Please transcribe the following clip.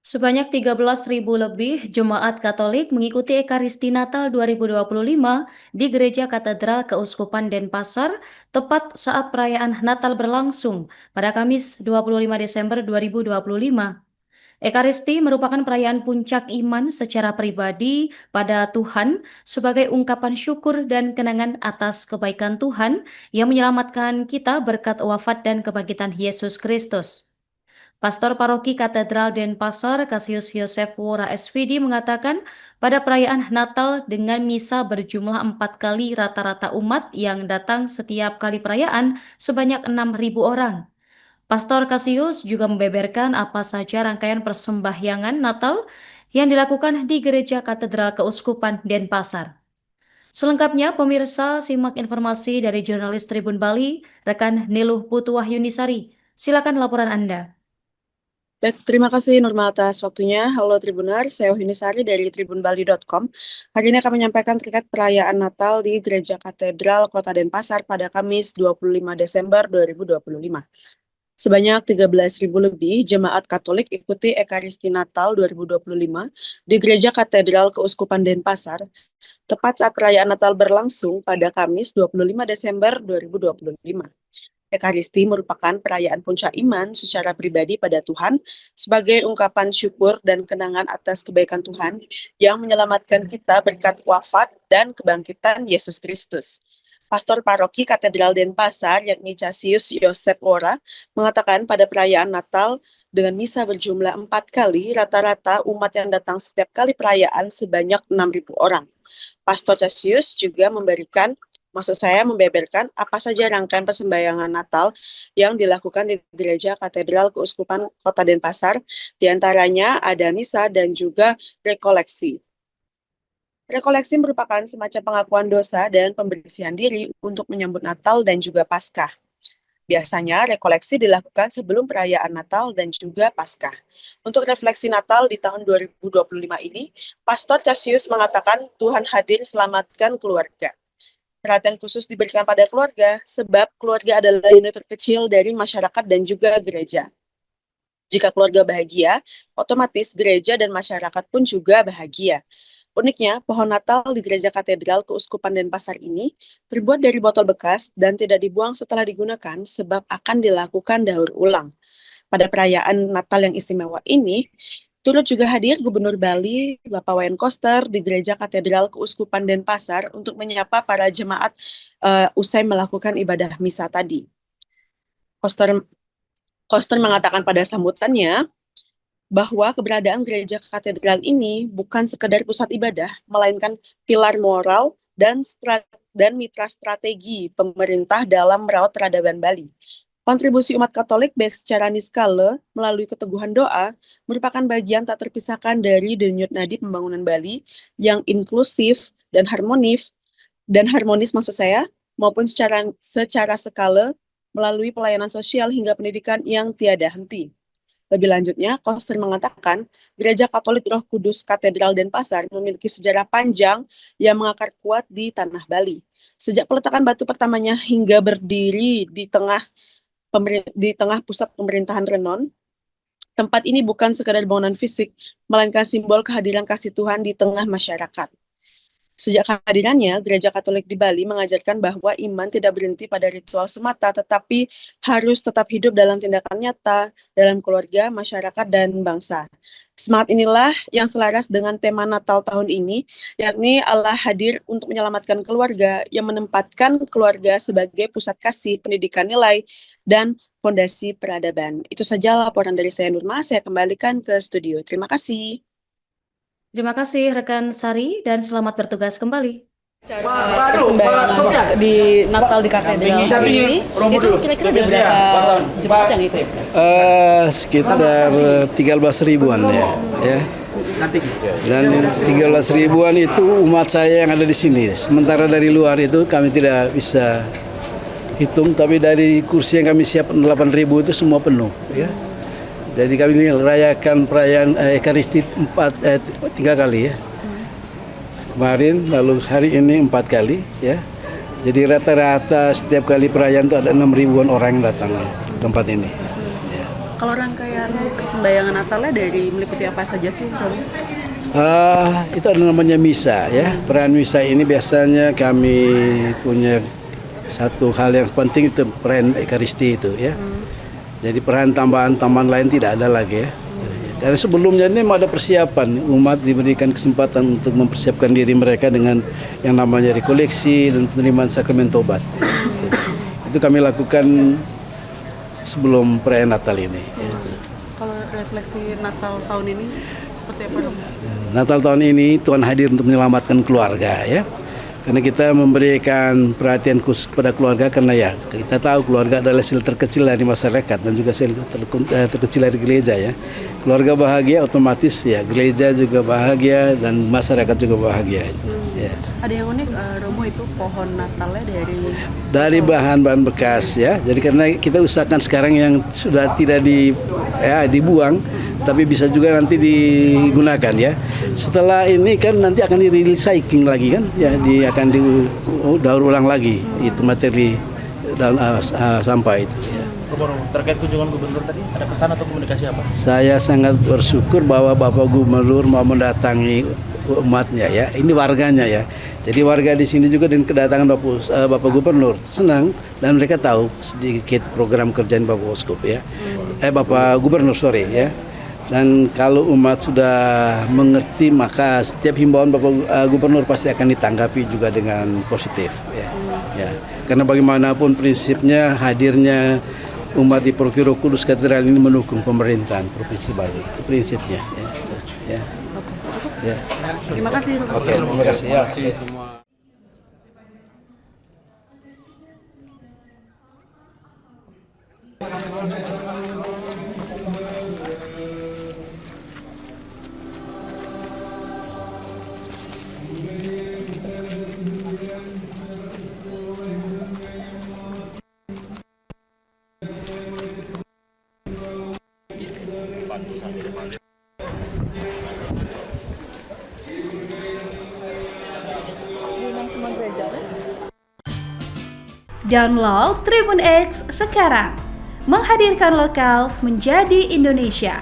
Sebanyak 13.000 lebih jemaat Katolik mengikuti Ekaristi Natal 2025 di Gereja Katedral Keuskupan Denpasar tepat saat perayaan Natal berlangsung pada Kamis 25 Desember 2025. Ekaristi merupakan perayaan puncak iman secara pribadi pada Tuhan sebagai ungkapan syukur dan kenangan atas kebaikan Tuhan yang menyelamatkan kita berkat wafat dan kebangkitan Yesus Kristus. Pastor Paroki Katedral Denpasar, Cassius Yosef Wora SVD mengatakan pada perayaan Natal dengan misa berjumlah 4 kali rata-rata umat yang datang setiap kali perayaan sebanyak 6.000 orang. Pastor Cassius juga membeberkan apa saja rangkaian persembahyangan Natal yang dilakukan di Gereja Katedral Keuskupan Denpasar. Selengkapnya, pemirsa simak informasi dari jurnalis Tribun Bali, rekan Niluh Putu Wahyunisari. Silakan laporan Anda. Baik, terima kasih Nurma atas waktunya. Halo Tribunar, saya Wahyunisari dari tribunbali.com. Hari ini akan menyampaikan terkait perayaan Natal di Gereja Katedral Kota Denpasar pada Kamis 25 Desember 2025. Sebanyak 13.000 lebih jemaat Katolik ikuti Ekaristi Natal 2025 di Gereja Katedral Keuskupan Denpasar, tepat saat perayaan Natal berlangsung pada Kamis 25 Desember 2025. Ekaristi merupakan perayaan puncak iman secara pribadi pada Tuhan sebagai ungkapan syukur dan kenangan atas kebaikan Tuhan yang menyelamatkan kita berkat wafat dan kebangkitan Yesus Kristus. Pastor Paroki Katedral Denpasar, yakni Cassius Yosef Wora, mengatakan pada perayaan Natal dengan misa berjumlah 4 kali, rata-rata umat yang datang setiap kali perayaan sebanyak 6.000 orang. Pastor Cassius juga membeberkan apa saja rangkaian persembahyangan Natal yang dilakukan di Gereja Katedral Keuskupan Kota Denpasar, diantaranya ada misa dan juga rekoleksi. Rekoleksi merupakan semacam pengakuan dosa dan pembersihan diri untuk menyambut Natal dan juga Paskah. Biasanya rekoleksi dilakukan sebelum perayaan Natal dan juga Paskah. Untuk refleksi Natal di tahun 2025 ini, Pastor Cassius mengatakan Tuhan hadir selamatkan keluarga. Perhatian khusus diberikan pada keluarga, sebab keluarga adalah unit terkecil dari masyarakat dan juga gereja. Jika keluarga bahagia, otomatis gereja dan masyarakat pun juga bahagia. Uniknya, pohon Natal di Gereja Katedral Keuskupan Denpasar ini terbuat dari botol bekas dan tidak dibuang setelah digunakan sebab akan dilakukan daur ulang. Pada perayaan Natal yang istimewa ini, turut juga hadir Gubernur Bali, Bapak Wayan Koster, di Gereja Katedral Keuskupan Denpasar untuk menyapa para jemaat usai melakukan ibadah misa tadi. Koster mengatakan pada sambutannya bahwa keberadaan Gereja Katedral ini bukan sekedar pusat ibadah, melainkan pilar moral dan mitra strategi pemerintah dalam merawat peradaban Bali. Kontribusi umat Katolik baik secara niskala melalui keteguhan doa merupakan bagian tak terpisahkan dari denyut nadi pembangunan Bali yang inklusif dan harmonis maksud saya, maupun secara skala melalui pelayanan sosial hingga pendidikan yang tiada henti. Lebih lanjutnya, Koster mengatakan Gereja Katolik Roh Kudus Katedral Denpasar memiliki sejarah panjang yang mengakar kuat di tanah Bali. Sejak peletakan batu pertamanya hingga berdiri di tengah pusat pemerintahan Renon, tempat ini bukan sekadar bangunan fisik, melainkan simbol kehadiran kasih Tuhan di tengah masyarakat. Sejak kehadirannya, Gereja Katolik di Bali mengajarkan bahwa iman tidak berhenti pada ritual semata, tetapi harus tetap hidup dalam tindakan nyata, dalam keluarga, masyarakat, dan bangsa. Semangat inilah yang selaras dengan tema Natal tahun ini, yakni Allah hadir untuk menyelamatkan keluarga, yang menempatkan keluarga sebagai pusat kasih, pendidikan nilai, dan fondasi peradaban. Itu saja laporan dari saya, Nurma. Saya kembalikan ke studio. Terima kasih. Terima kasih rekan Sari dan selamat bertugas kembali. Persembahan di Natal di katedral ini itu kira-kira ada berapa jemaat yang ikut? Sekitar 13 ribuan ya. nanti. Dan 13 ribuan itu umat saya yang ada di sini. Sementara dari luar itu kami tidak bisa hitung, tapi dari kursi yang kami siap 8.000 itu semua penuh. Ya. Jadi kami ini rayakan perayaan Ekaristi 3 kali ya. Kemarin, lalu hari ini 4 kali ya. Jadi rata-rata setiap kali perayaan itu ada 6.000-an orang yang datang ya, tempat ini. Ya. Kalau rangkaian sembayangan Natalnya dari meliputi apa saja sih, Romo? Itu ada namanya misa ya. Perayaan misa ini biasanya kami punya satu hal yang penting, itu perayaan Ekaristi itu ya. Jadi perayaan tambahan lain tidak ada lagi ya. Dari sebelumnya ini ada persiapan, umat diberikan kesempatan untuk mempersiapkan diri mereka dengan yang namanya rekoleksi dan penerimaan sakramen tobat. Itu kami lakukan sebelum perayaan Natal ini. Kalau refleksi Natal tahun ini seperti apa, Romo? Natal tahun ini Tuhan hadir untuk menyelamatkan keluarga ya. Karena kita memberikan perhatian khusus kepada keluarga, karena ya kita tahu keluarga adalah sel terkecil dari masyarakat dan juga sel terkecil dari gereja ya. Keluarga bahagia, otomatis ya gereja juga bahagia dan masyarakat juga bahagia. Ya. Ada yang unik, Romo, itu pohon Natalnya dari bahan-bahan bekas ya. Jadi karena kita usahakan sekarang yang sudah tidak dibuang, tapi bisa juga nanti digunakan ya. Setelah ini kan nanti akan di recycling lagi kan, ya akan didaur ulang lagi itu materi daun sampah itu. Ya. Terkait kunjungan gubernur tadi, ada pesan atau komunikasi apa? Saya sangat bersyukur bahwa Bapak Gubernur mau mendatangi umatnya ya. Ini warganya ya. Jadi warga di sini juga dengan kedatangan Bapak Gubernur senang, dan mereka tahu sedikit program kerjaan Bapak Uskup ya. Bapak Gubernur sorry ya. Dan kalau umat sudah mengerti, maka setiap himbauan Bapak Gubernur pasti akan ditanggapi juga dengan positif ya. Ya. Karena bagaimanapun prinsipnya hadirnya umat di Prokiro Kudus Katedral ini mendukung pemerintahan Provinsi Bali. Itu prinsipnya ya. Ya. Ya. Terima kasih. Oke, terima kasih ya. Download Tribun X sekarang, menghadirkan lokal menjadi Indonesia.